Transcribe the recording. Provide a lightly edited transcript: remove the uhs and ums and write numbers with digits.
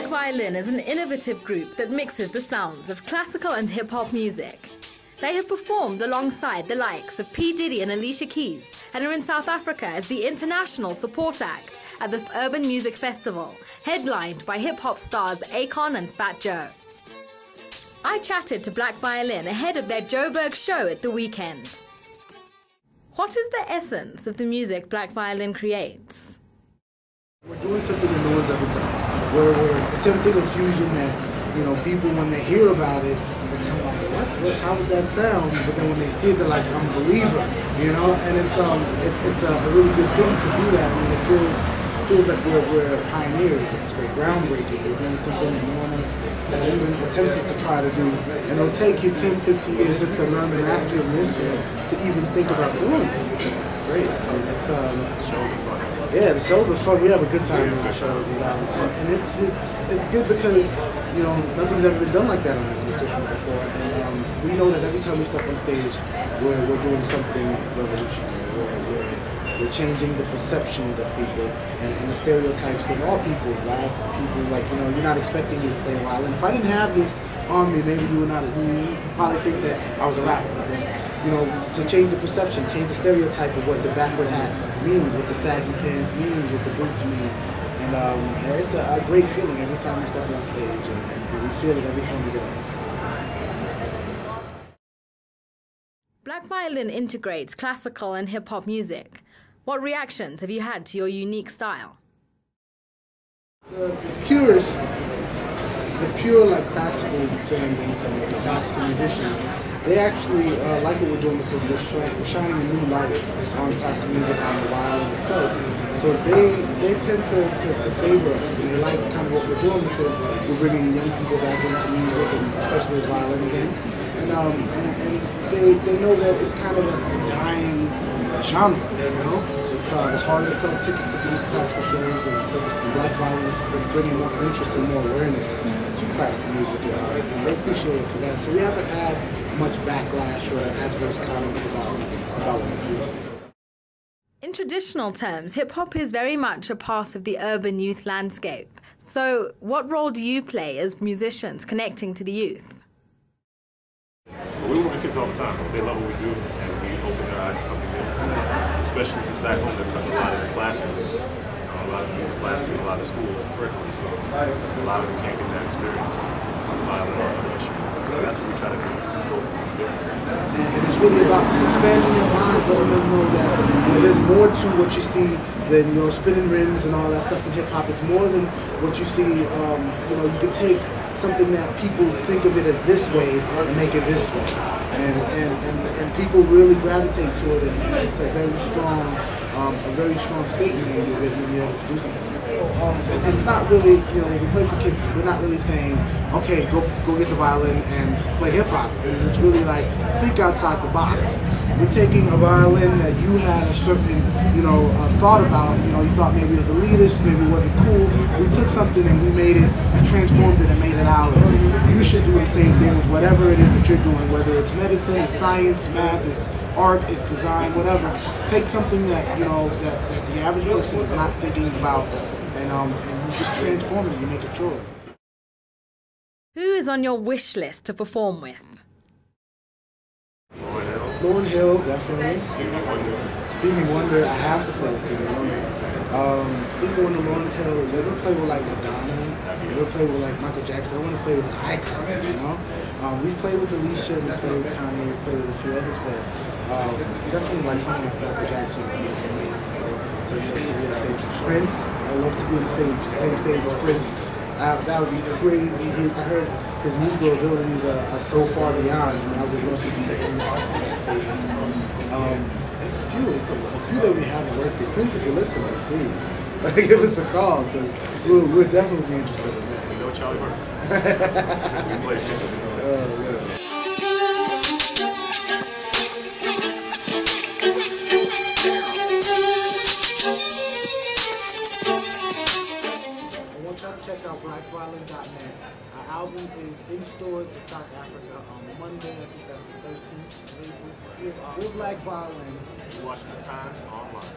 Black Violin is an innovative group that mixes the sounds of classical and hip-hop music. They have performed alongside the likes of P. Diddy and Alicia Keys and are in South Africa as the international support act at the Urban Music Festival, headlined by hip-hop stars Akon and Fat Joe. I chatted to Black Violin ahead of their Joburg show at the weekend. What is the essence of the music Black Violin creates? We're doing something that no one's ever done. We're attempting a fusion that, people when they hear about it, they're kind of like, what? How would that sound? But then when they see it, they're like, I'm a believer, And it's a really good thing to do that. I mean, it feels like we're pioneers. It's very groundbreaking. We're doing something that no one else that even attempted to try to do. And it'll take you 10, 15 years just to learn the mastery of the instrument to even think about doing it. It's great. The shows are fun. Yeah, the shows are fun. We have a good time on our shows, and it's good because nothing's ever been done like that on this instrument before, and we know that every time we step on stage, we're doing something revolutionary. We're changing the perceptions of people and the stereotypes of all people, black people. Like you're not expecting me to play violin. If I didn't have this on me, maybe you would probably think that I was a rapper. But to change the perception, change the stereotype of what the backward hat means, what the saggy pants means, what the boots mean. And it's a great feeling every time we step on stage, and we feel it every time we get off. Black Violin integrates classical and hip-hop music. What reactions have you had to your unique style? The purest, the pure classical fan base and the classical musicians, they actually like what we're doing because we're shining a new light on classical music, on the violin itself. So they tend to favor us, and they like kind of what we're doing because we're bringing young people back into music, and especially violin again. And they know that it's kind of a dying genre, It's harder to sell tickets to these classical shows, and Black Violin is bringing more interest and more awareness to classical music, and they appreciate it for that. So we haven't had much backlash or adverse comments about what we do. In traditional terms, hip-hop is very much a part of the urban youth landscape. So what role do you play as musicians connecting to the youth? We work with kids all the time. They love what we do, and we open their eyes to something new. Especially since back home, they've cut a lot of their classes, a lot of music classes in a lot of schools and curriculum, so a lot of them can't get that experience to violin or other instruments. So that's what we try to do, expose them to something different. And it's really about just expanding their minds, letting them know that there's more to what you see than spinning rims and all that stuff in hip-hop. It's more than what you see. You can take something that people think of it as this way and make it this way, and people really gravitate to it, and it's a very strong statement when you're able to do something like that. It's not really, when we play for kids, we're not really saying, okay, go get the violin and play hip hop. I mean, it's really like, think outside the box. We're taking a violin that you had a certain, thought about. You thought maybe it was elitist, maybe it wasn't cool. We took something and we transformed it and made it ours. You should do the same thing with whatever it is that you're doing, whether it's medicine, it's science, math, it's art, it's design, whatever. Take something that, that the average person is not thinking about, and you just transform it and you make it yours. Who is on your wish list to perform with? Lauryn Hill, definitely. Stevie Wonder, I have to play with Stevie Wonder. Stevie Wonder, Lauryn Hill, they don't play with Madonna, they don't play with Michael Jackson. I want to play with the icons, We've played with Alicia, we played with Kanye, we played with a few others, but definitely someone like Michael Jackson would be amazing to be on the stage. Prince, I love to be on the same stage as Prince. That would be crazy. I heard his musical abilities are so far beyond. I would love to be on that stage. There's a few that we haven't worked with. Prince, if you're listening, please give us a call, because we'll definitely be interested in that. You know Charlie Burke? We play shit. Check out blackviolin.net. Our album is in stores in South Africa on Monday, I think that's the 13th of April. We're Black Violin. You're watching the Times online.